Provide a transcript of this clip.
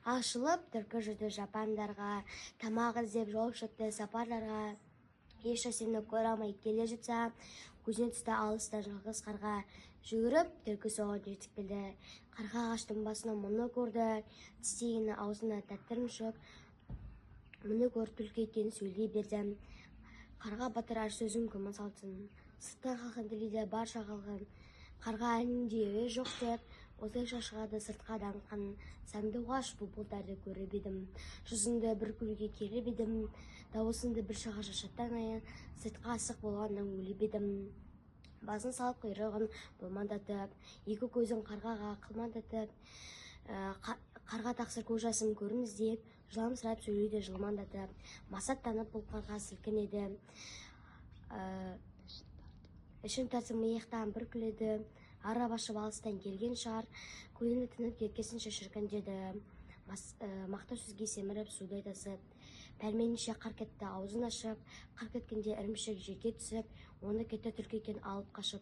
ашылып түркі жүрді жапандарға, тамақ іздеп жол шықты сапарларға. Еш нәрсені көре алмай келе жатса, көзіне түсті алыста жалғыз қарға. Жүгіріп түркі соған жетіп келді. Қарға ағаштың басына мұны көрді, тістегені аузына тәтті ірімшік. Мұны көріп түлкі екенін сөйлей берді. Қарға батырар сөзін кім салсын, сырттан қалған тілейді барша қалған. Қарға әлінде жоқ деп, осылайша шығады сыртқа даңқан. Сандуғаш бұлбұлдарды көріп едім, жүзіңді бір көруге келіп едім. Дауысыңды бір шаға шашаттан сыртқа асық болғаннан өліп едім. Басын салып құйрығын болмандатып, екі көзін қарғаға қылмандатып, қарға тақсыр көз жасым көрін іздеп, жыламсырап сөйлейді жылмандатып. Масаттанып бұл қарға сілкінеді, ішін тартып миықтан бір күледі. Ара башып алыстан келген шығар, көңілі тынып кеткесінше шіркін деді. Мақта сөзге семіріп судай тасып, пәрменінше қар кетті аузын ашып. Қар кеткенде ірімшік жерге түсіп, оны кетті түлкі екен алып қашып.